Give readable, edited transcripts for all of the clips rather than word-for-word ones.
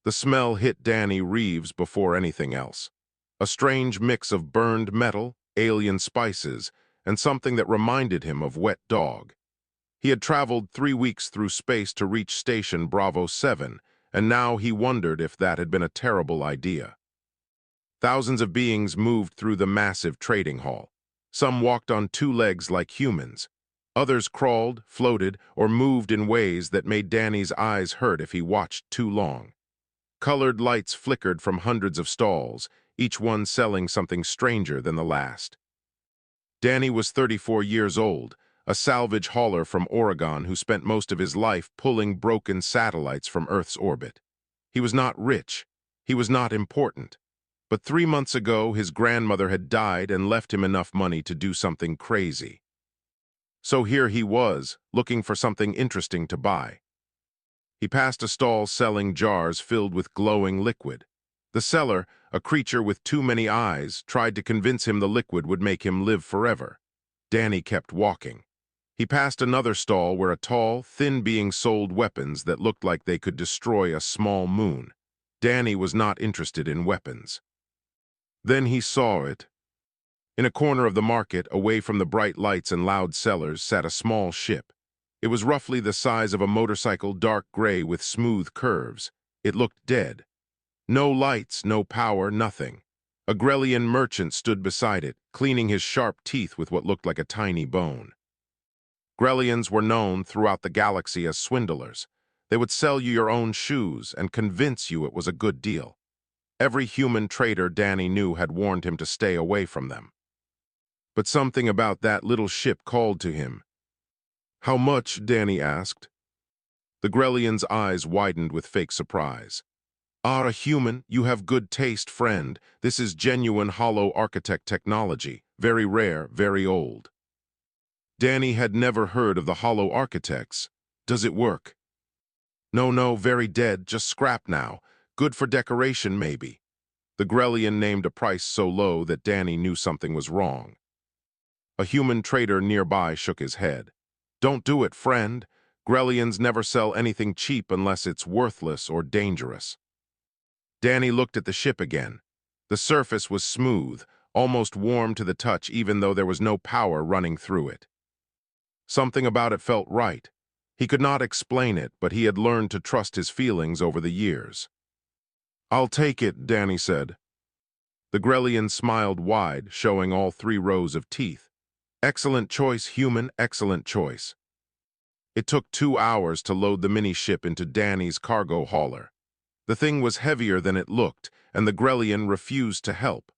The smell hit Danny Reeves before anything else. A strange mix of burned metal, alien spices, and something that reminded him of wet dog. He had traveled 3 weeks through space to reach Station Bravo 7, and now he wondered if that had been a terrible idea. Thousands of beings moved through the massive trading hall. Some walked on 2 legs like humans. Others crawled, floated, or moved in ways that made Danny's eyes hurt if he watched too long. Colored lights flickered from hundreds of stalls, each one selling something stranger than the last. Danny was 34 years old, a salvage hauler from Oregon who spent most of his life pulling broken satellites from Earth's orbit. He was not rich. He was not important. But 3 months ago, his grandmother had died and left him enough money to do something crazy. So here he was, looking for something interesting to buy. He passed a stall selling jars filled with glowing liquid. The seller, a creature with too many eyes, tried to convince him the liquid would make him live forever. Danny kept walking. He passed another stall where a tall, thin being sold weapons that looked like they could destroy a small moon. Danny was not interested in weapons. Then he saw it. In a corner of the market, away from the bright lights and loud sellers, sat a small ship. It was roughly the size of a motorcycle, dark gray with smooth curves. It looked dead. No lights, no power, nothing. A Grellian merchant stood beside it, cleaning his sharp teeth with what looked like a tiny bone. Grellians were known throughout the galaxy as swindlers. They would sell you your own shoes and convince you it was a good deal. Every human trader Danny knew had warned him to stay away from them. But something about that little ship called to him. "How much?" Danny asked. The Grellian's eyes widened with fake surprise. "Ah, a human, you have good taste, friend. This is genuine hollow architect technology, very rare, very old." Danny had never heard of the hollow architects. "Does it work?" No, very dead, just scrap now. Good for decoration, maybe." The Grellian named a price so low that Danny knew something was wrong. A human trader nearby shook his head. "Don't do it, friend. Grellians never sell anything cheap unless it's worthless or dangerous." Danny looked at the ship again. The surface was smooth, almost warm to the touch even though there was no power running through it. Something about it felt right. He could not explain it, but he had learned to trust his feelings over the years. "I'll take it," Danny said. The Grellian smiled wide, showing all 3 rows of teeth. "Excellent choice, human, excellent choice." It took 2 hours to load the mini-ship into Danny's cargo hauler. The thing was heavier than it looked, and the Grellian refused to help.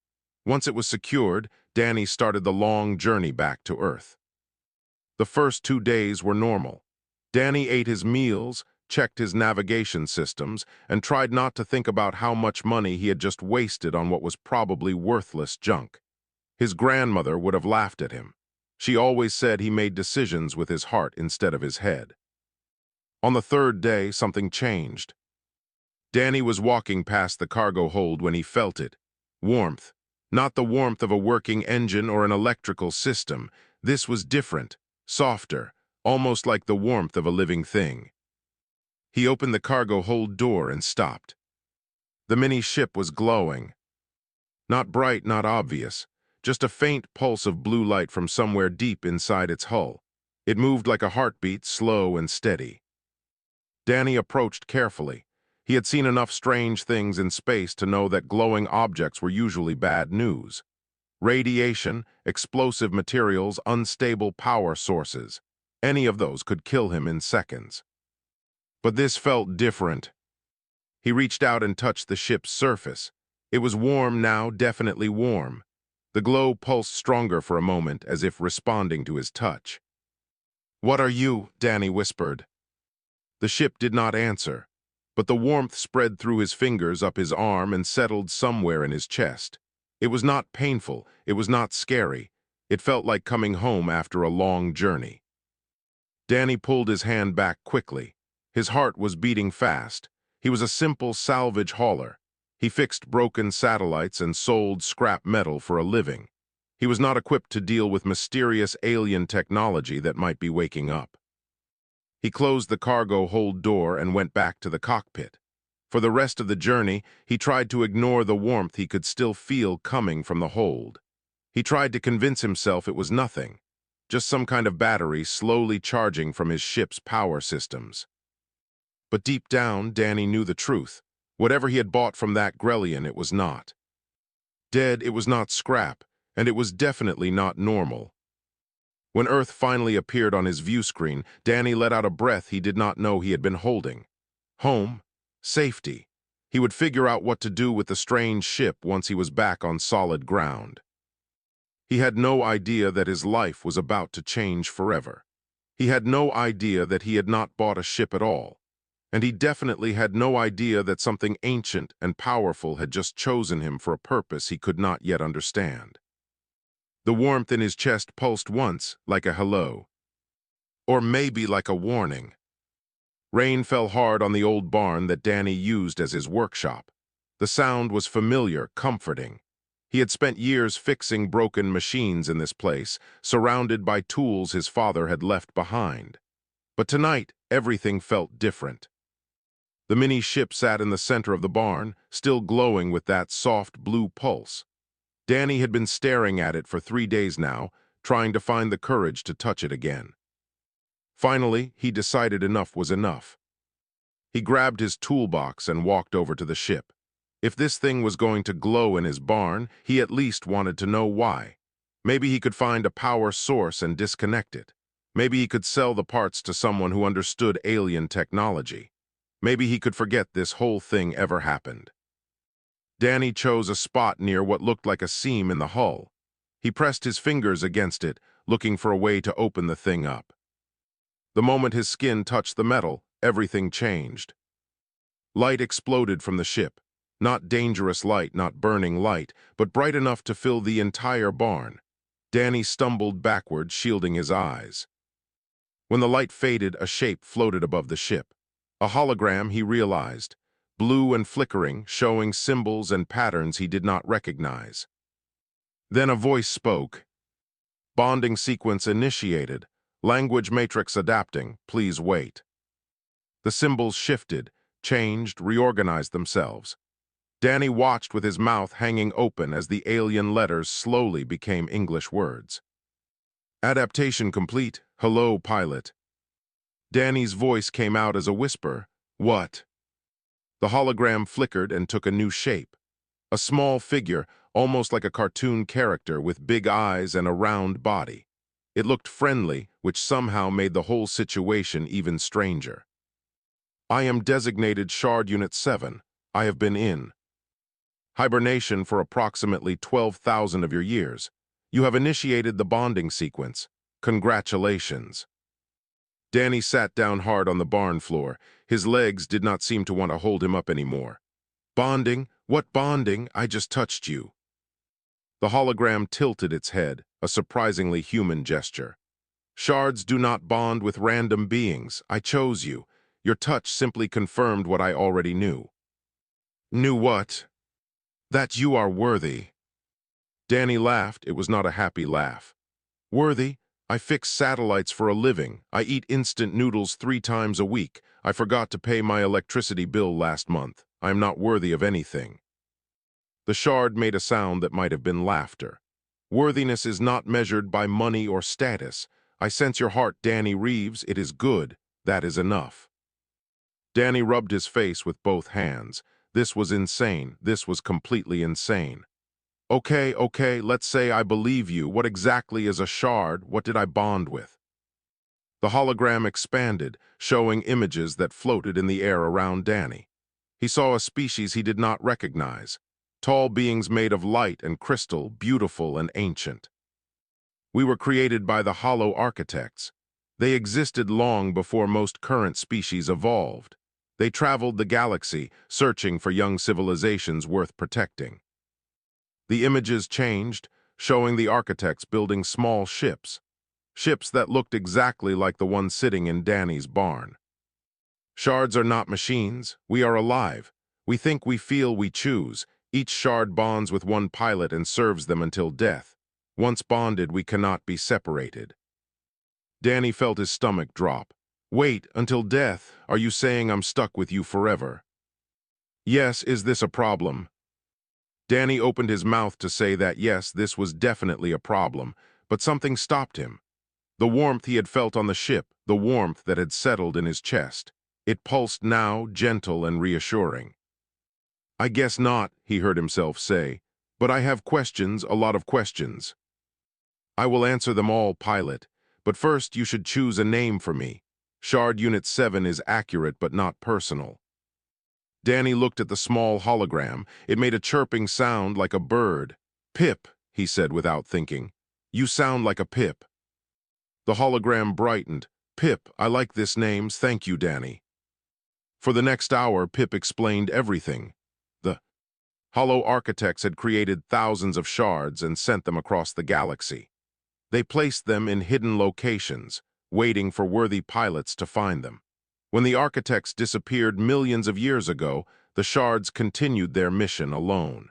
Once it was secured, Danny started the long journey back to Earth. The first 2 days were normal. Danny ate his meals, checked his navigation systems, and tried not to think about how much money he had just wasted on what was probably worthless junk. His grandmother would have laughed at him. She always said he made decisions with his heart instead of his head. On the 3rd day, something changed. Danny was walking past the cargo hold when he felt it. Warmth. Not the warmth of a working engine or an electrical system. This was different, softer, almost like the warmth of a living thing. He opened the cargo hold door and stopped. The mini-ship was glowing. Not bright, not obvious, just a faint pulse of blue light from somewhere deep inside its hull. It moved like a heartbeat, slow and steady. Danny approached carefully. He had seen enough strange things in space to know that glowing objects were usually bad news. Radiation, explosive materials, unstable power sources. Any of those could kill him in seconds. But this felt different. He reached out and touched the ship's surface. It was warm now, definitely warm. The glow pulsed stronger for a moment, as if responding to his touch. "What are you?" Danny whispered. The ship did not answer, but the warmth spread through his fingers up his arm and settled somewhere in his chest. It was not painful, it was not scary. It felt like coming home after a long journey. Danny pulled his hand back quickly. His heart was beating fast. He was a simple salvage hauler. He fixed broken satellites and sold scrap metal for a living. He was not equipped to deal with mysterious alien technology that might be waking up. He closed the cargo hold door and went back to the cockpit. For the rest of the journey, he tried to ignore the warmth he could still feel coming from the hold. He tried to convince himself it was nothing, just some kind of battery slowly charging from his ship's power systems. But deep down, Danny knew the truth. Whatever he had bought from that Grellian, it was not. Dead, it was not scrap, and it was definitely not normal. When Earth finally appeared on his view screen, Danny let out a breath he did not know he had been holding. Home. Safety. He would figure out what to do with the strange ship once he was back on solid ground. He had no idea that his life was about to change forever. He had no idea that he had not bought a ship at all. And he definitely had no idea that something ancient and powerful had just chosen him for a purpose he could not yet understand. The warmth in his chest pulsed once, like a hello. Or maybe like a warning. Rain fell hard on the old barn that Danny used as his workshop. The sound was familiar, comforting. He had spent years fixing broken machines in this place, surrounded by tools his father had left behind. But tonight, everything felt different. The mini ship sat in the center of the barn, still glowing with that soft blue pulse. Danny had been staring at it for 3 days now, trying to find the courage to touch it again. Finally, he decided enough was enough. He grabbed his toolbox and walked over to the ship. If this thing was going to glow in his barn, he at least wanted to know why. Maybe he could find a power source and disconnect it. Maybe he could sell the parts to someone who understood alien technology. Maybe he could forget this whole thing ever happened. Danny chose a spot near what looked like a seam in the hull. He pressed his fingers against it, looking for a way to open the thing up. The moment his skin touched the metal, everything changed. Light exploded from the ship. Not dangerous light, not burning light, but bright enough to fill the entire barn. Danny stumbled backward, shielding his eyes. When the light faded, a shape floated above the ship. A hologram, he realized. Blue and flickering, showing symbols and patterns he did not recognize. Then a voice spoke. Bonding sequence initiated. Language matrix adapting. Please wait. The symbols shifted, changed, reorganized themselves. Danny watched with his mouth hanging open as the alien letters slowly became English words. Adaptation complete. Hello, pilot. Danny's voice came out as a whisper. What? The hologram flickered and took a new shape. A small figure, almost like a cartoon character with big eyes and a round body. It looked friendly, which somehow made the whole situation even stranger. I am designated Shard Unit 7. I have been in hibernation for approximately 12,000 of your years. You have initiated the bonding sequence. Congratulations. Danny sat down hard on the barn floor. His legs did not seem to want to hold him up anymore. Bonding? What bonding? I just touched you. The hologram tilted its head, a surprisingly human gesture. Shards do not bond with random beings. I chose you. Your touch simply confirmed what I already knew. Knew what? That you are worthy. Danny laughed. It was not a happy laugh. Worthy? I fix satellites for a living. I eat instant noodles 3 times a week. I forgot to pay my electricity bill last month. I am not worthy of anything. The shard made a sound that might have been laughter. Worthiness is not measured by money or status. I sense your heart, Danny Reeves. It is good. That is enough. Danny rubbed his face with both hands. This was insane. This was completely insane. Okay, let's say I believe you. What exactly is a shard? What did I bond with? The hologram expanded, showing images that floated in the air around Danny. He saw a species he did not recognize. Tall beings made of light and crystal, beautiful and ancient. We were created by the Hollow Architects. They existed long before most current species evolved. They traveled the galaxy, searching for young civilizations worth protecting. The images changed, showing the architects building small ships. Ships that looked exactly like the one sitting in Danny's barn. Shards are not machines. We are alive. We think, we feel, we choose. Each shard bonds with one pilot and serves them until death. Once bonded, we cannot be separated. Danny felt his stomach drop. Wait, until death? Are you saying I'm stuck with you forever? Yes, is this a problem? Danny opened his mouth to say that yes, this was definitely a problem, but something stopped him. The warmth he had felt on the ship, the warmth that had settled in his chest. It pulsed now, gentle and reassuring. I guess not, he heard himself say, but I have questions, a lot of questions. I will answer them all, pilot, but first you should choose a name for me. Shard Unit 7 is accurate but not personal. Danny looked at the small hologram. It made a chirping sound like a bird. Pip, he said without thinking. You sound like a Pip. The hologram brightened. Pip, I like this name, thank you, Danny. For the next hour, Pip explained everything. The Hollow Architects had created thousands of shards and sent them across the galaxy. They placed them in hidden locations, waiting for worthy pilots to find them. When the architects disappeared millions of years ago, the shards continued their mission alone.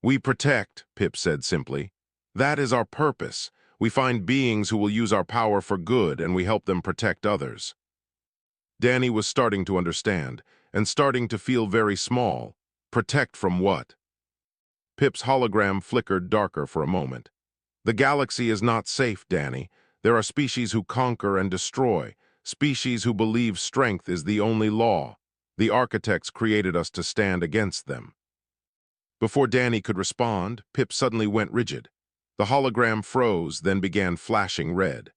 We protect, Pip said simply. That is our purpose. We find beings who will use our power for good, and we help them protect others. Danny was starting to understand, and starting to feel very small. Protect from what? Pip's hologram flickered darker for a moment. The galaxy is not safe, Danny. There are species who conquer and destroy, species who believe strength is the only law. The architects created us to stand against them. Before Danny could respond, Pip suddenly went rigid. The hologram froze, then began flashing red.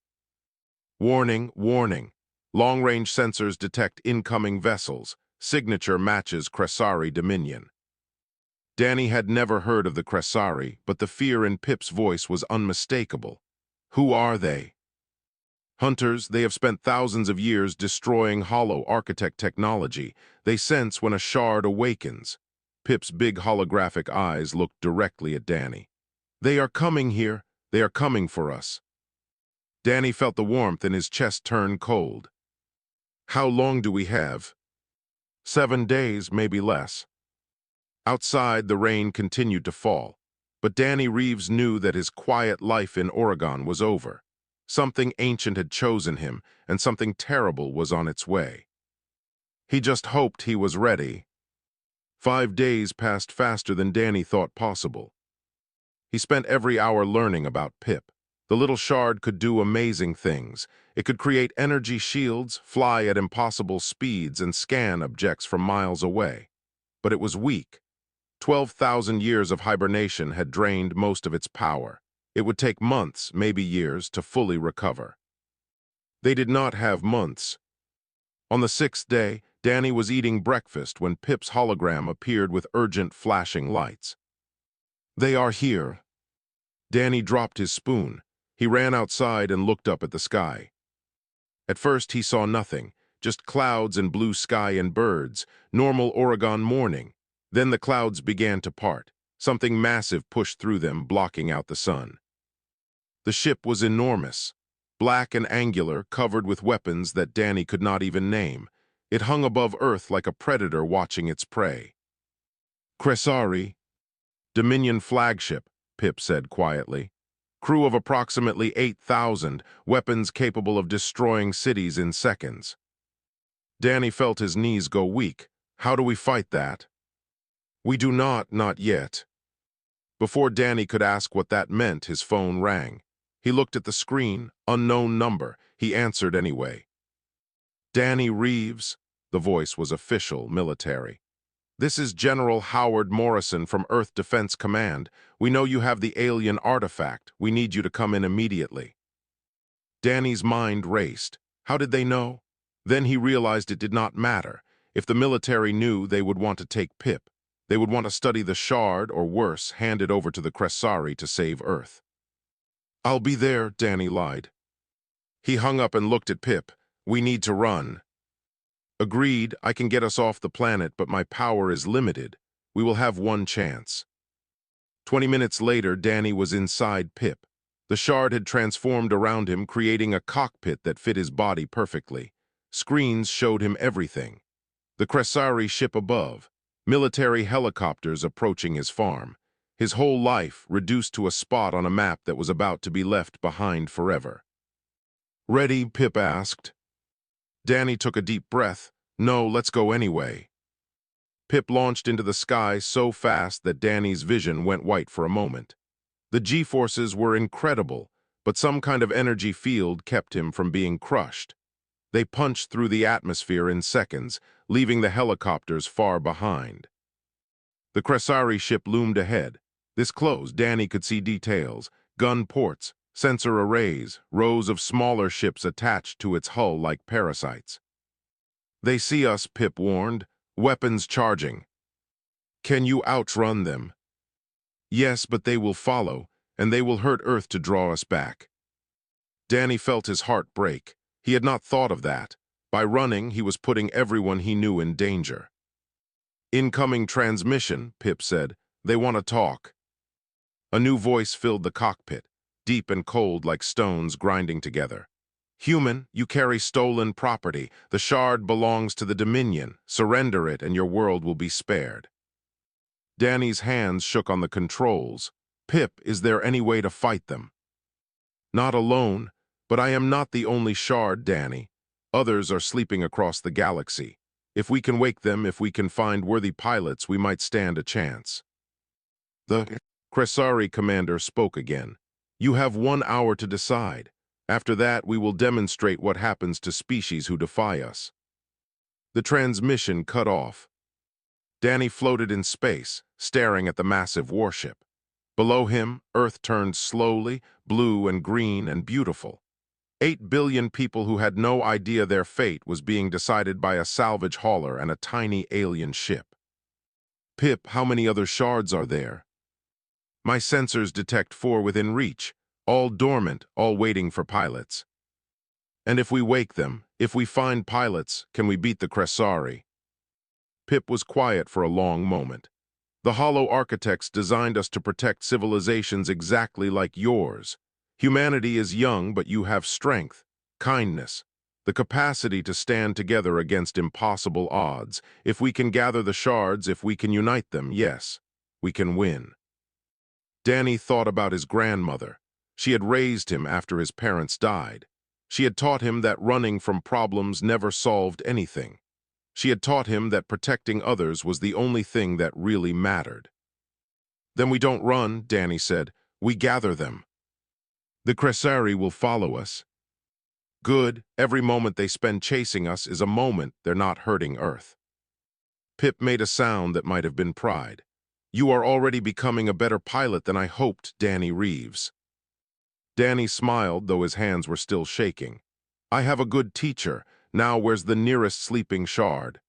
Warning, warning. Long-range sensors detect incoming vessels. Signature matches Cressari Dominion. Danny had never heard of the Cressari, but the fear in Pip's voice was unmistakable. Who are they? Hunters, they have spent thousands of years destroying hollow architect technology. They sense when a shard awakens. Pip's big holographic eyes looked directly at Danny. They are coming here. They are coming for us. Danny felt the warmth and his chest turned cold. How long do we have? 7 days, maybe less. Outside, the rain continued to fall, but Danny Reeves knew that his quiet life in Oregon was over. Something ancient had chosen him, and something terrible was on its way. He just hoped he was ready. 5 days passed faster than Danny thought possible. He spent every hour learning about Pip. The little shard could do amazing things. It could create energy shields, fly at impossible speeds, and scan objects from miles away. But it was weak. 12,000 years of hibernation had drained most of its power. It would take months, maybe years, to fully recover. They did not have months. On the 6th day, Danny was eating breakfast when Pip's hologram appeared with urgent flashing lights. They are here. Danny dropped his spoon. He ran outside and looked up at the sky. At first he saw nothing, just clouds and blue sky and birds, normal Oregon morning. Then the clouds began to part. Something massive pushed through them, blocking out the sun. The ship was enormous, black and angular, covered with weapons that Danny could not even name. It hung above Earth like a predator watching its prey. Cressari, Dominion flagship, Pip said quietly. Crew of approximately 8,000, weapons capable of destroying cities in seconds. Danny felt his knees go weak. How do we fight that? We do not yet. Before Danny could ask what that meant, his phone rang. He looked at the screen, unknown number. He answered anyway. Danny Reeves, the voice was official, military. This is General Howard Morrison from Earth Defense Command. We know you have the alien artifact. We need you to come in immediately. Danny's mind raced. How did they know? Then he realized it did not matter. If the military knew, they would want to take Pip. They would want to study the shard, or worse, hand it over to the Cressari to save Earth. I'll be there, Danny lied. He hung up and looked at Pip. We need to run. Agreed, I can get us off the planet, but my power is limited. We will have one chance. 20 minutes later, Danny was inside Pip. The shard had transformed around him, creating a cockpit that fit his body perfectly. Screens showed him everything. The Cressari ship above, military helicopters approaching his farm. His whole life reduced to a spot on a map that was about to be left behind forever. Ready? Pip asked. Danny took a deep breath. No, let's go anyway. Pip launched into the sky so fast that Danny's vision went white for a moment. The G-forces were incredible, but some kind of energy field kept him from being crushed. They punched through the atmosphere in seconds, leaving the helicopters far behind. The Cressari ship loomed ahead. This close, Danny could see details: gun ports, sensor arrays, rows of smaller ships attached to its hull like parasites. "They see us," Pip warned. "Weapons charging." "Can you outrun them?" "Yes, but they will follow, and they will hurt Earth to draw us back." Danny felt his heart break. He had not thought of that. By running, he was putting everyone he knew in danger. "Incoming transmission," Pip said. "They want to talk." A new voice filled the cockpit, deep and cold like stones grinding together. "Human, you carry stolen property. The shard belongs to the Dominion. Surrender it and your world will be spared." Danny's hands shook on the controls. "Pip, is there any way to fight them?" "Not alone, but I am not the only shard, Danny. Others are sleeping across the galaxy. If we can wake them, if we can find worthy pilots, we might stand a chance." The Cressari commander spoke again. "You have 1 hour to decide. After that, we will demonstrate what happens to species who defy us." The transmission cut off. Danny floated in space, staring at the massive warship. Below him, Earth turned slowly, blue and green and beautiful. 8 billion people who had no idea their fate was being decided by a salvage hauler and a tiny alien ship. "Pip, how many other shards are there?" "My sensors detect 4 within reach, all dormant, all waiting for pilots." "And if we wake them, if we find pilots, can we beat the Cressari?" Pip was quiet for a long moment. "The Hollow Architects designed us to protect civilizations exactly like yours. Humanity is young, but you have strength, kindness, the capacity to stand together against impossible odds. If we can gather the shards, if we can unite them, yes, we can win." Danny thought about his grandmother. She had raised him after his parents died. She had taught him that running from problems never solved anything. She had taught him that protecting others was the only thing that really mattered. "Then we don't run," Danny said. "We gather them. The Cressari will follow us." "Good. Every moment they spend chasing us is a moment they're not hurting Earth." Pip made a sound that might have been pride. "You are already becoming a better pilot than I hoped, Danny Reeves." Danny smiled, though his hands were still shaking. "I have a good teacher. Now where's the nearest sleeping shard?"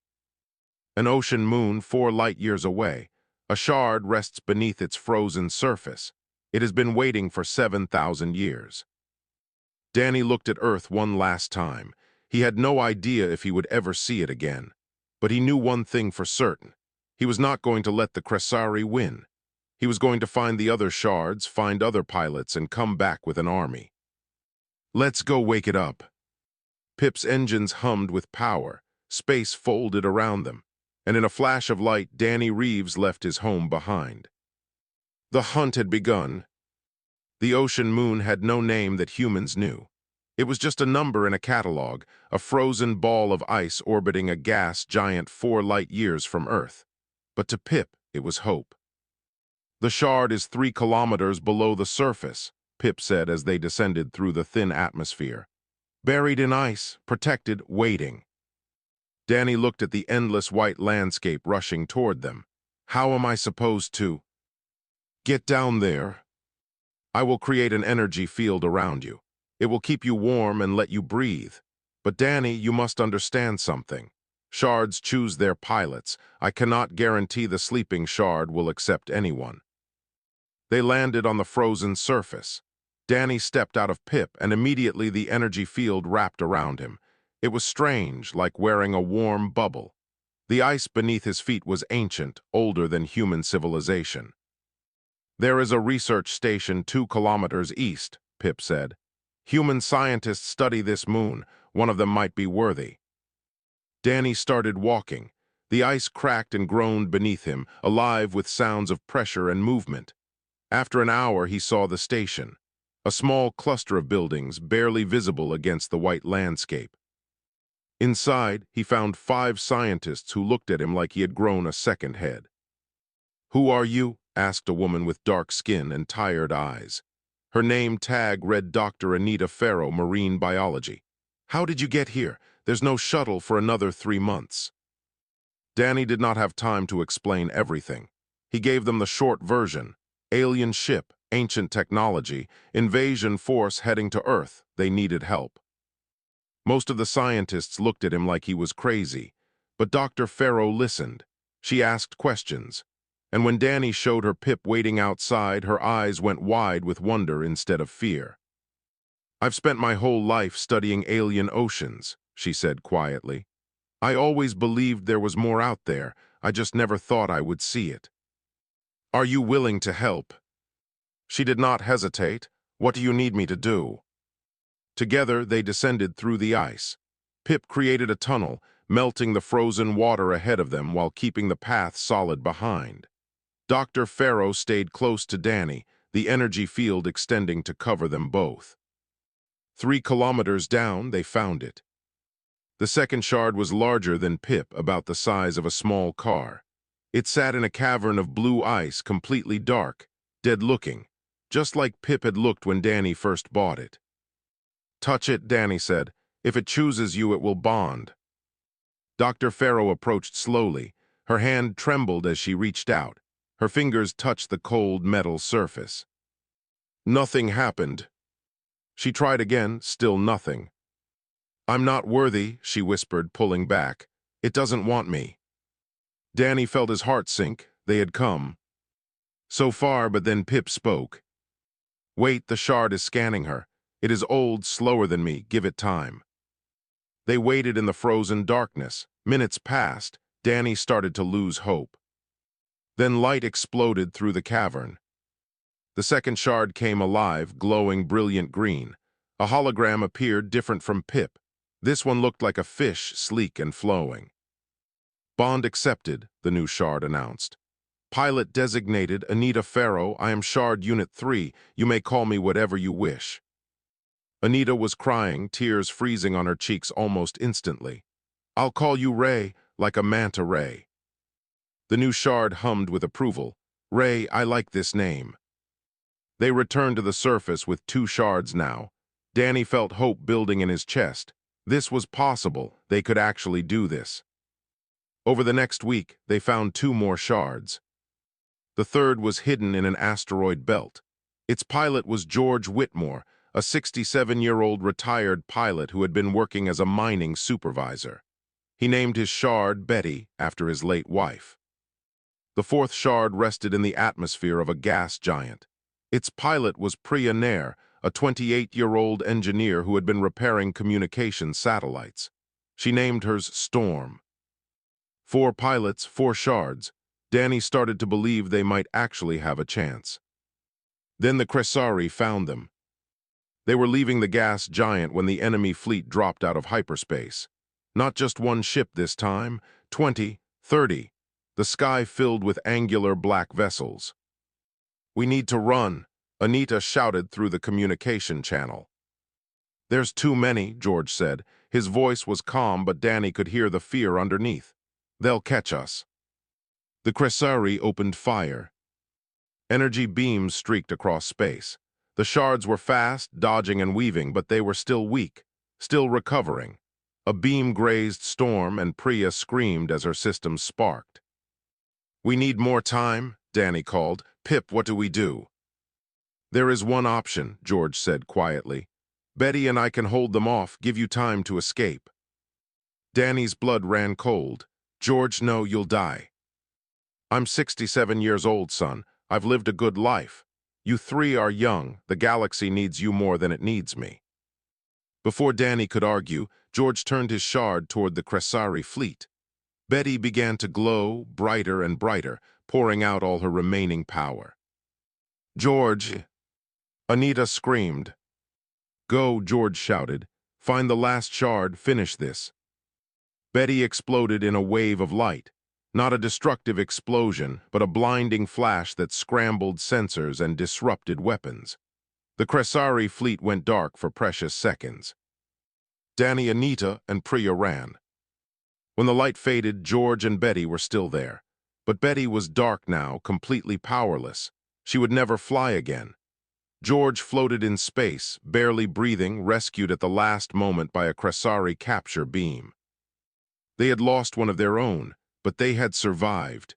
"An ocean moon 4 light-years away. A shard rests beneath its frozen surface. It has been waiting for 7,000 years." Danny looked at Earth one last time. He had no idea if he would ever see it again. But he knew one thing for certain. He was not going to let the Cressari win. He was going to find the other shards, find other pilots, and come back with an army. "Let's go wake it up." Pip's engines hummed with power. Space folded around them. And in a flash of light, Danny Reeves left his home behind. The hunt had begun. The ocean moon had no name that humans knew. It was just a number in a catalog, a frozen ball of ice orbiting a gas giant 4 light-years from Earth. But to Pip, it was hope. "The shard is 3 kilometers below the surface," Pip said as they descended through the thin atmosphere. "Buried in ice, protected, waiting." Danny looked at the endless white landscape rushing toward them. "How am I supposed to?" "Get down there. I will create an energy field around you. It will keep you warm and let you breathe. But Danny, you must understand something. Shards choose their pilots. I cannot guarantee the sleeping shard will accept anyone." They landed on the frozen surface. Danny stepped out of Pip, and immediately the energy field wrapped around him. It was strange, like wearing a warm bubble. The ice beneath his feet was ancient, older than human civilization. "There is a research station 2 kilometers east," Pip said. "Human scientists study this moon. One of them might be worthy." Danny started walking. The ice cracked and groaned beneath him, alive with sounds of pressure and movement. After an hour, he saw the station, a small cluster of buildings barely visible against the white landscape. Inside, he found 5 scientists who looked at him like he had grown a second head. "Who are you?" asked a woman with dark skin and tired eyes. Her name tag read Dr. Anita Farrow, Marine Biology. "How did you get here? There's no shuttle for another 3 months." Danny did not have time to explain everything. He gave them the short version. Alien ship, ancient technology, invasion force heading to Earth. They needed help. Most of the scientists looked at him like he was crazy, but Dr. Farrow listened. She asked questions, and when Danny showed her Pip waiting outside, her eyes went wide with wonder instead of fear. "I've spent my whole life studying alien oceans," she said quietly. "I always believed there was more out there. I just never thought I would see it." "Are you willing to help?" She did not hesitate. "What do you need me to do?" Together, they descended through the ice. Pip created a tunnel, melting the frozen water ahead of them while keeping the path solid behind. Dr. Farrow stayed close to Danny, the energy field extending to cover them both. 3 kilometers down, they found it. The second shard was larger than Pip, about the size of a small car. It sat in a cavern of blue ice, completely dark, dead-looking, just like Pip had looked when Danny first bought it. "Touch it," Danny said. "If it chooses you, it will bond." Dr. Farrow approached slowly. Her hand trembled as she reached out. Her fingers touched the cold metal surface. Nothing happened. She tried again, still nothing. "I'm not worthy," she whispered, pulling back. "It doesn't want me." Danny felt his heart sink. They had come so far, but then Pip spoke. "Wait, the shard is scanning her. It is old, slower than me. Give it time." They waited in the frozen darkness. Minutes passed. Danny started to lose hope. Then light exploded through the cavern. The second shard came alive, glowing brilliant green. A hologram appeared, different from Pip. This one looked like a fish, sleek and flowing. "Bond accepted," the new shard announced. "Pilot designated Anita Farrow. I am Shard Unit 3. You may call me whatever you wish." Anita was crying, tears freezing on her cheeks almost instantly. "I'll call you Ray, like a manta ray." The new shard hummed with approval. "Ray, I like this name." They returned to the surface with 2 shards now. Danny felt hope building in his chest. This was possible. They could actually do this. Over the next week, they found 2 more shards. The third was hidden in an asteroid belt. Its pilot was George Whitmore, a 67-year-old retired pilot who had been working as a mining supervisor. He named his shard Betty after his late wife. The 4th shard rested in the atmosphere of a gas giant. Its pilot was Priya Nair, a 28-year-old engineer who had been repairing communication satellites. She named hers Storm. 4 pilots, 4 shards. Danny started to believe they might actually have a chance. Then the Cressari found them. They were leaving the gas giant when the enemy fleet dropped out of hyperspace. Not just 1 ship this time, 20, 30. The sky filled with angular black vessels. "We need to run," Anita shouted through the communication channel. "There's too many," George said. His voice was calm, but Danny could hear the fear underneath. "They'll catch us." The Cressari opened fire. Energy beams streaked across space. The shards were fast, dodging and weaving, but they were still weak, still recovering. A beam grazed Storm, and Priya screamed as her systems sparked. "We need more time," Danny called. "Pip, what do we do?" "There is one option," George said quietly. "Betty and I can hold them off, give you time to escape." Danny's blood ran cold. "George, no, you'll die." "I'm 67 years old, son. I've lived a good life. You 3 are young. The galaxy needs you more than it needs me." Before Danny could argue, George turned his shard toward the Cressari fleet. Betty began to glow, brighter and brighter, pouring out all her remaining power. "George!" Anita screamed. "Go," George shouted. "Find the last shard, finish this." Betty exploded in a wave of light. Not a destructive explosion, but a blinding flash that scrambled sensors and disrupted weapons. The Cressari fleet went dark for precious seconds. Danny, Anita, and Priya ran. When the light faded, George and Betty were still there. But Betty was dark now, completely powerless. She would never fly again. George floated in space, barely breathing, rescued at the last moment by a Cressari capture beam. They had lost one of their own, but they had survived.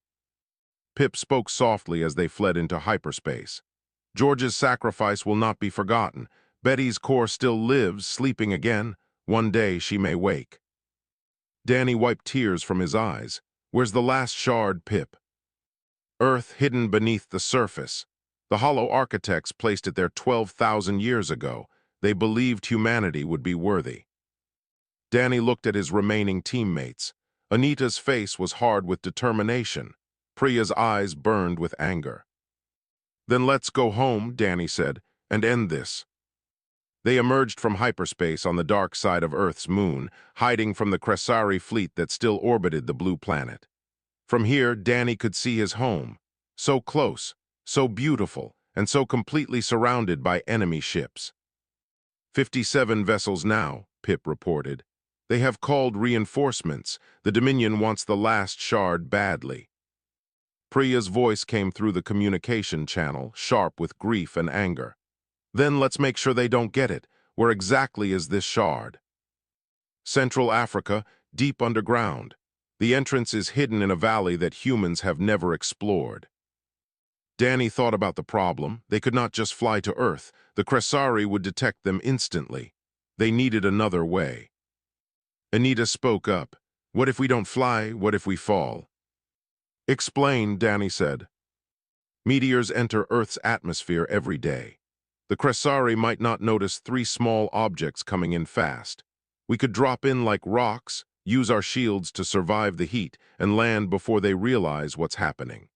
Pip spoke softly as they fled into hyperspace. George's sacrifice will not be forgotten. Betty's core still lives, sleeping again. One day she may wake. Danny wiped tears from his eyes. Where's the last shard, Pip? Earth hidden beneath the surface. The hollow architects placed it there 12,000 years ago. They believed humanity would be worthy. Danny looked at his remaining teammates. Anita's face was hard with determination. Priya's eyes burned with anger. Then let's go home, Danny said, and end this. They emerged from hyperspace on the dark side of Earth's moon, hiding from the Cressari fleet that still orbited the blue planet. From here, Danny could see his home. So close, so beautiful, and so completely surrounded by enemy ships. 57 vessels now, Pip reported. They have called reinforcements. The Dominion wants the last shard badly. Priya's voice came through the communication channel, sharp with grief and anger. Then let's make sure they don't get it. Where exactly is this shard? Central Africa, deep underground. The entrance is hidden in a valley that humans have never explored. Danny thought about the problem. They could not just fly to Earth. The Cressari would detect them instantly. They needed another way. Anita spoke up. What if we don't fly? What if we fall? Explain, Danny said. Meteors enter Earth's atmosphere every day. The Cressari might not notice 3 small objects coming in fast. We could drop in like rocks, use our shields to survive the heat, and land before they realize what's happening.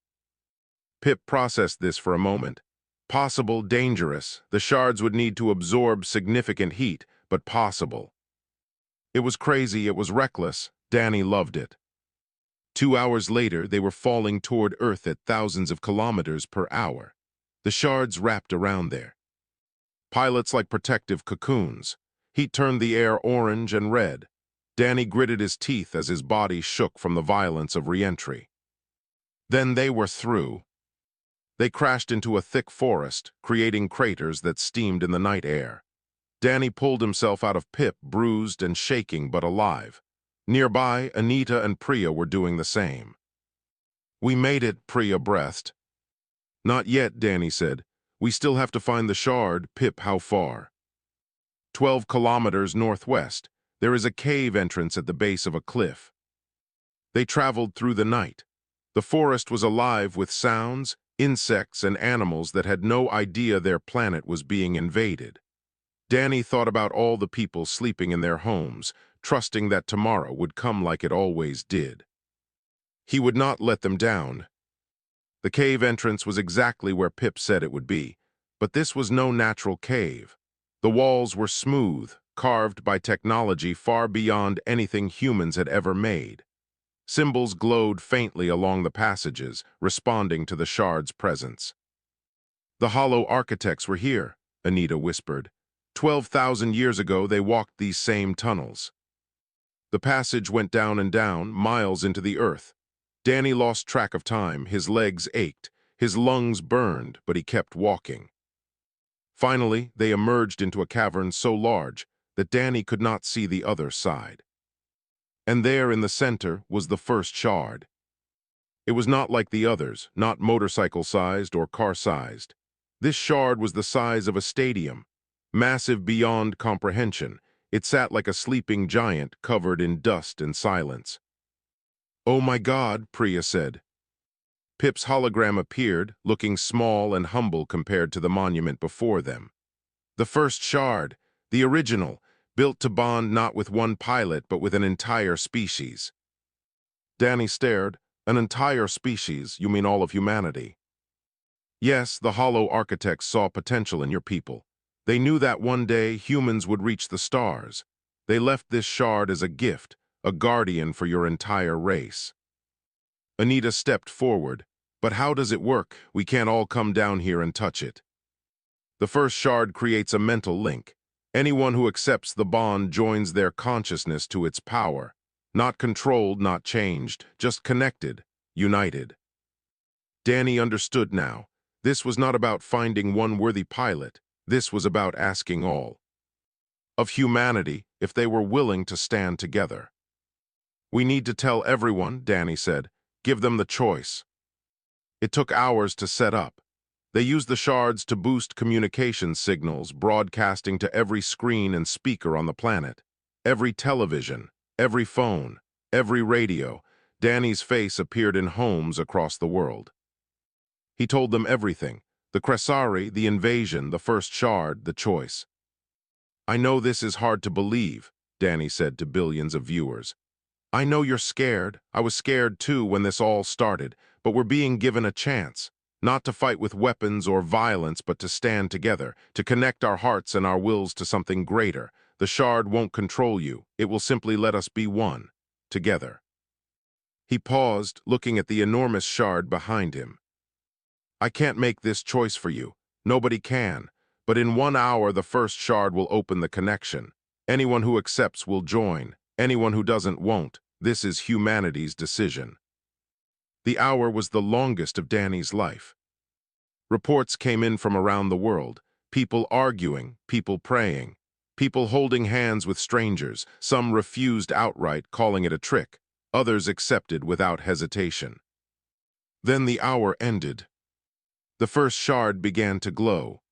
Pip processed this for a moment. Possible, dangerous. The shards would need to absorb significant heat, but possible. It was crazy, it was reckless. Danny loved it. 2 hours later, they were falling toward Earth at thousands of kilometers per hour. The shards wrapped around there. Pilots like protective cocoons. Heat turned the air orange and red. Danny gritted his teeth as his body shook from the violence of re-entry. Then they were through. They crashed into a thick forest, creating craters that steamed in the night air. Danny pulled himself out of Pip, bruised and shaking but alive. Nearby, Anita and Priya were doing the same. We made it, Priya breathed. Not yet, Danny said. We still have to find the shard. Pip, how far? 12 kilometers northwest. There is a cave entrance at the base of a cliff. They traveled through the night. The forest was alive with sounds, insects, and animals that had no idea their planet was being invaded. Danny thought about all the people sleeping in their homes, trusting that tomorrow would come like it always did. He would not let them down. The cave entrance was exactly where Pip said it would be, but this was no natural cave. The walls were smooth, carved by technology far beyond anything humans had ever made. Symbols glowed faintly along the passages, responding to the shard's presence. The hollow architects were here, Anita whispered. 12,000 years ago, they walked these same tunnels. The passage went down and down, miles into the earth. Danny lost track of time. His legs ached. His lungs burned, but he kept walking. Finally, they emerged into a cavern so large that Danny could not see the other side. And there in the center was the first shard. It was not like the others, not motorcycle-sized or car-sized. This shard was the size of a stadium, massive beyond comprehension. It sat like a sleeping giant covered in dust and silence. Oh my God, Priya said. Pip's hologram appeared, looking small and humble compared to the monument before them. The first shard, the original, built to bond not with one pilot but with an entire species. Danny stared. An entire species, you mean all of humanity? Yes, the hollow architects saw potential in your people. They knew that one day humans would reach the stars. They left this shard as a gift, a guardian for your entire race. Anita stepped forward. But how does it work? We can't all come down here and touch it. The first shard creates a mental link. Anyone who accepts the bond joins their consciousness to its power. Not controlled, not changed, just connected, united. Danny understood now. This was not about finding one worthy pilot. This was about asking all of humanity if they were willing to stand together. We need to tell everyone, Danny said. Give them the choice. It took hours to set up. They used the shards to boost communication signals, broadcasting to every screen and speaker on the planet. Every television, every phone, every radio. Danny's face appeared in homes across the world. He told them everything. The Cressari, the invasion, the first shard, the choice. I know this is hard to believe, Danny said to billions of viewers. I know you're scared. I was scared too when this all started, but we're being given a chance. Not to fight with weapons or violence, but to stand together, to connect our hearts and our wills to something greater. The shard won't control you. It will simply let us be one, together. He paused, looking at the enormous shard behind him. I can't make this choice for you. Nobody can. But in 1 hour, the first shard will open the connection. Anyone who accepts will join. Anyone who doesn't won't. This is humanity's decision. The hour was the longest of Danny's life. Reports came in from around the world. People arguing, people praying, people holding hands with strangers. Some refused outright, calling it a trick. Others accepted without hesitation. Then the hour ended. The first shard began to glow.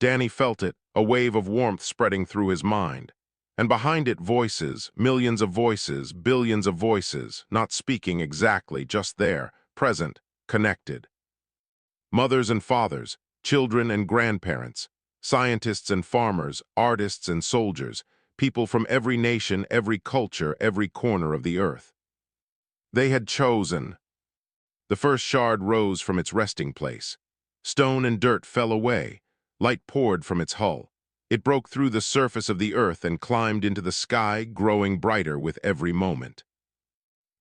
Danny felt it, a wave of warmth spreading through his mind. And behind it, voices, millions of voices, billions of voices, not speaking exactly, just there, present, connected. Mothers and fathers, children and grandparents, scientists and farmers, artists and soldiers, people from every nation, every culture, every corner of the earth. They had chosen. The first shard rose from its resting place. Stone and dirt fell away. Light poured from its hull. It broke through the surface of the earth and climbed into the sky, growing brighter with every moment.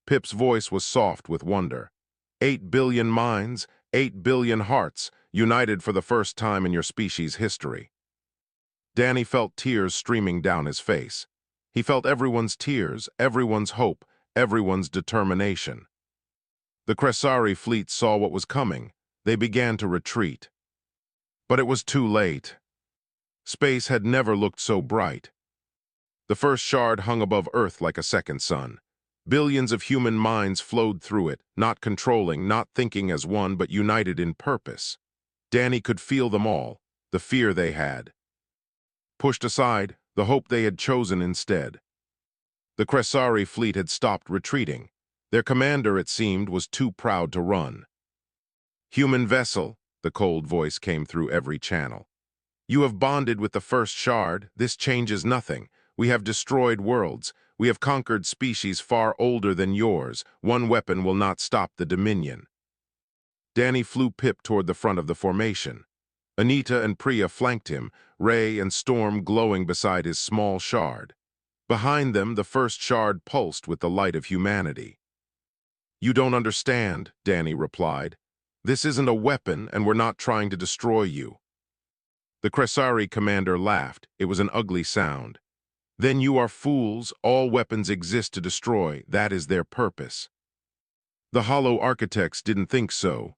Pip's voice was soft with wonder. 8 billion minds, 8 billion hearts, united for the first time in your species' history. Danny felt tears streaming down his face. He felt everyone's tears, everyone's hope, everyone's determination. The Cressari fleet saw what was coming. They began to retreat. But it was too late. Space had never looked so bright. The first shard hung above Earth like a second sun. Billions of human minds flowed through it, not controlling, not thinking as one, but united in purpose. Danny could feel them all, the fear they had pushed aside, the hope they had chosen instead. The Cressari fleet had stopped retreating. Their commander, it seemed, was too proud to run. Human vessel, the cold voice came through every channel. You have bonded with the first shard. This changes nothing. We have destroyed worlds. We have conquered species far older than yours. One weapon will not stop the dominion. Danny flew Pip toward the front of the formation. Anita and Priya flanked him, Ray and Storm glowing beside his small shard. Behind them, the first shard pulsed with the light of humanity. You don't understand, Danny replied. This isn't a weapon, and we're not trying to destroy you. The Cressari commander laughed. It was an ugly sound. Then you are fools. All weapons exist to destroy. That is their purpose. The hollow architects didn't think so.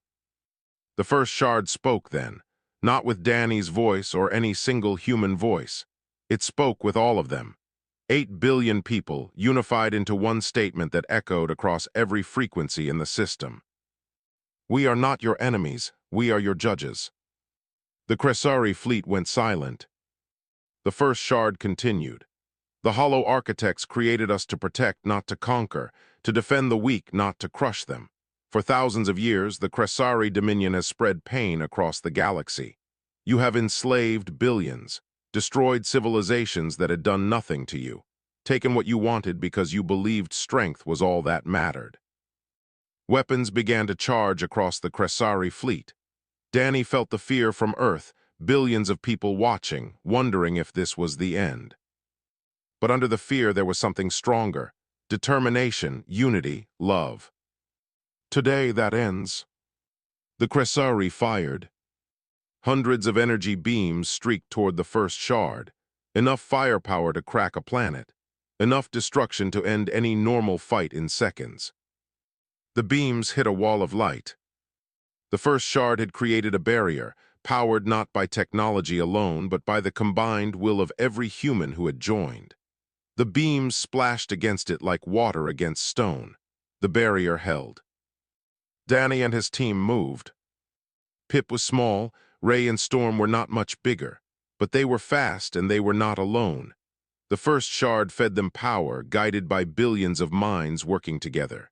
The first shard spoke then, not with Danny's voice or any single human voice. It spoke with all of them. 8 billion people, unified into one statement that echoed across every frequency in the system. We are not your enemies. We are your judges. The Cressari fleet went silent. The first shard continued. The hollow architects created us to protect, not to conquer, to defend the weak, not to crush them. For thousands of years, the Cressari dominion has spread pain across the galaxy. You have enslaved billions, destroyed civilizations that had done nothing to you, taken what you wanted because you believed strength was all that mattered. Weapons began to charge across the Cressari fleet. Danny felt the fear from Earth, billions of people watching, wondering if this was the end. But under the fear there was something stronger: determination, unity, love. Today that ends. The Cressari fired. Hundreds of energy beams streaked toward the first shard. enough firepower to crack a planet, enough destruction to end any normal fight in seconds. The beams hit a wall of light. The first shard had created a barrier, powered not by technology alone, but by the combined will of every human who had joined. The beams splashed against it like water against stone. The barrier held. Danny and his team moved. Pip was small, Ray and Storm were not much bigger, but they were fast and they were not alone. The first shard fed them power, guided by billions of minds working together.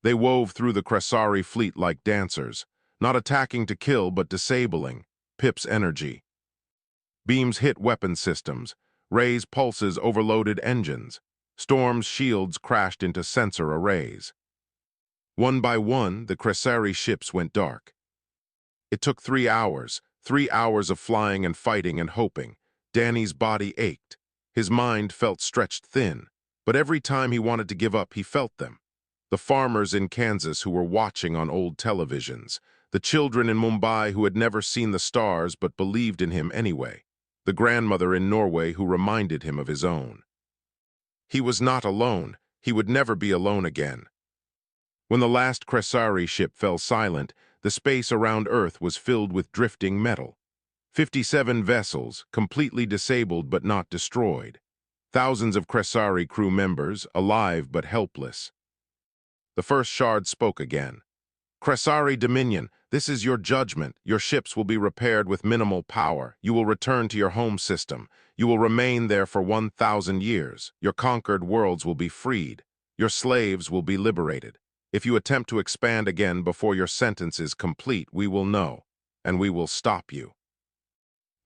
They wove through the Krasari fleet like dancers, not attacking to kill but disabling Pip's energy. Beams hit weapon systems. Ray's pulses overloaded engines. Storm's shields crashed into sensor arrays. One by one, the Krasari ships went dark. It took 3 hours of flying and fighting and hoping. Danny's body ached. His mind felt stretched thin, but every time he wanted to give up, he felt them. The farmers in Kansas who were watching on old televisions, the children in Mumbai who had never seen the stars but believed in him anyway, the grandmother in Norway who reminded him of his own. He was not alone. He would never be alone again. When the last Krasari ship fell silent, the space around Earth was filled with drifting metal. 57 vessels, completely disabled but not destroyed. Thousands of Krasari crew members, alive but helpless. The first shard spoke again. Krasari Dominion, this is your judgment. Your ships will be repaired with minimal power. You will return to your home system. You will remain there for 1,000 years. Your conquered worlds will be freed. Your slaves will be liberated. If you attempt to expand again before your sentence is complete, we will know, and we will stop you.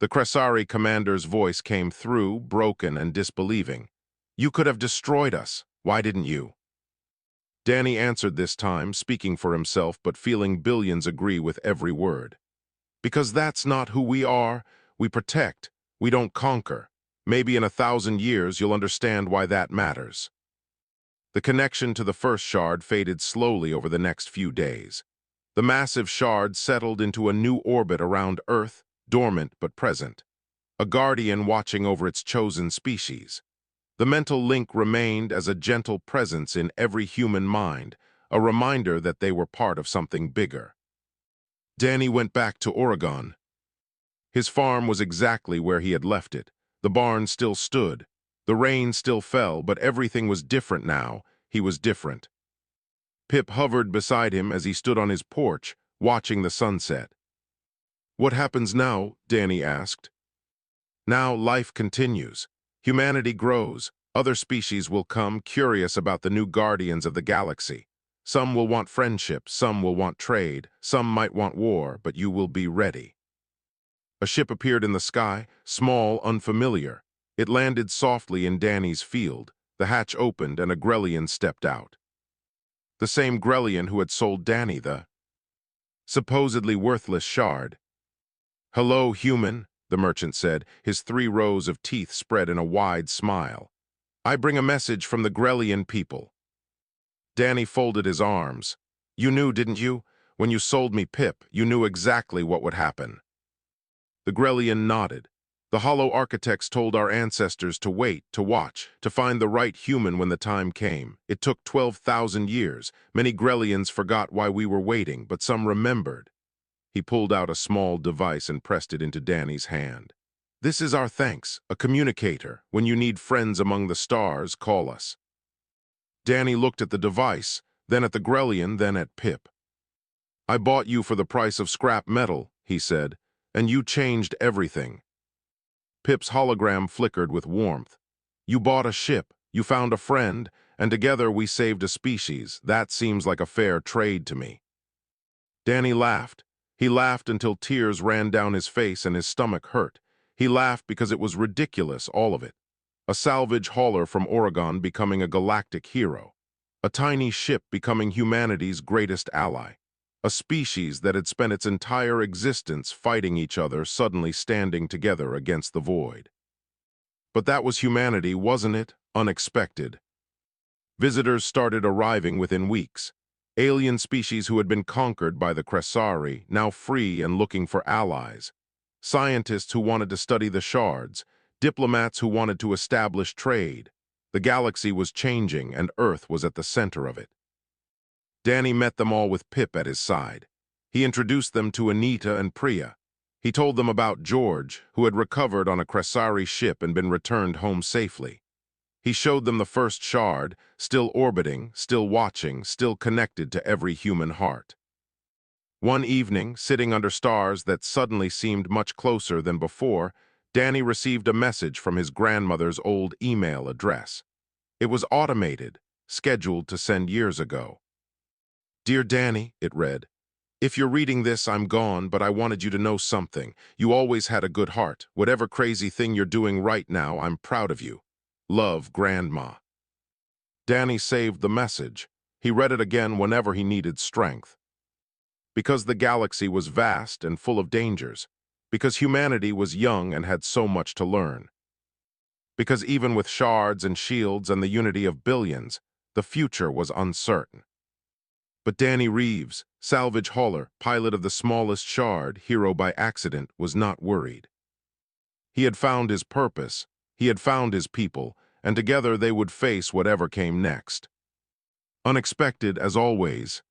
The Krasari commander's voice came through, broken and disbelieving. You could have destroyed us. Why didn't you? Danny answered this time, speaking for himself but feeling billions agree with every word. Because that's not who we are. We protect. We don't conquer. Maybe in 1,000 years you'll understand why that matters. The connection to the first shard faded slowly over the next few days. The massive shard settled into a new orbit around Earth, dormant but present. A guardian watching over its chosen species. The mental link remained as a gentle presence in every human mind, a reminder that they were part of something bigger. Danny went back to Oregon. His farm was exactly where he had left it. The barn still stood. The rain still fell, but everything was different now. He was different. Pip hovered beside him as he stood on his porch, watching the sunset. What happens now? Danny asked. Now life continues. Humanity grows. Other species will come, curious about the new guardians of the galaxy. Some will want friendship, some will want trade, some might want war, but you will be ready. A ship appeared in the sky, small, unfamiliar. It landed softly in Danny's field. The hatch opened and a Grellian stepped out. The same Grellian who had sold Danny the supposedly worthless shard. Hello, human, the merchant said, his 3 rows of teeth spread in a wide smile. I bring a message from the Grellian people. Danny folded his arms. You knew, didn't you? When you sold me Pip, you knew exactly what would happen. The Grellian nodded. The Hollow Architects told our ancestors to wait, to watch, to find the right human when the time came. It took 12,000 years. Many Grellians forgot why we were waiting, but some remembered. He pulled out a small device and pressed it into Danny's hand. This is our thanks, a communicator. When you need friends among the stars, call us. Danny looked at the device, then at the Grellian, then at Pip. I bought you for the price of scrap metal, he said, and you changed everything. Pip's hologram flickered with warmth. You bought a ship, you found a friend, and together we saved a species. That seems like a fair trade to me. Danny laughed. He laughed until tears ran down his face and his stomach hurt. He laughed because it was ridiculous, all of it. A salvage hauler from Oregon becoming a galactic hero. A tiny ship becoming humanity's greatest ally. A species that had spent its entire existence fighting each other suddenly standing together against the void. But that was humanity, wasn't it? Unexpected. Visitors started arriving within weeks. Alien species who had been conquered by the Krasari, now free and looking for allies. Scientists who wanted to study the shards. diplomats who wanted to establish trade. The galaxy was changing, and Earth was at the center of it. Danny met them all with Pip at his side. He introduced them to Anita and Priya. He told them about George, who had recovered on a Cressari ship and been returned home safely. He showed them the first shard, still orbiting, still watching, still connected to every human heart. One evening, sitting under stars that suddenly seemed much closer than before, Danny received a message from his grandmother's old email address. It was automated, scheduled to send years ago. "Dear Danny," it read, "if you're reading this, I'm gone, but I wanted you to know something. You always had a good heart. Whatever crazy thing you're doing right now, I'm proud of you. Love, Grandma." Danny saved the message. He read it again whenever he needed strength. Because the galaxy was vast and full of dangers. Because humanity was young and had so much to learn. Because even with shards and shields and the unity of billions, the future was uncertain. But Danny Reeves, salvage hauler, pilot of the smallest shard, hero by accident, was not worried. He had found his purpose, he had found his people, and together they would face whatever came next. Unexpected as always,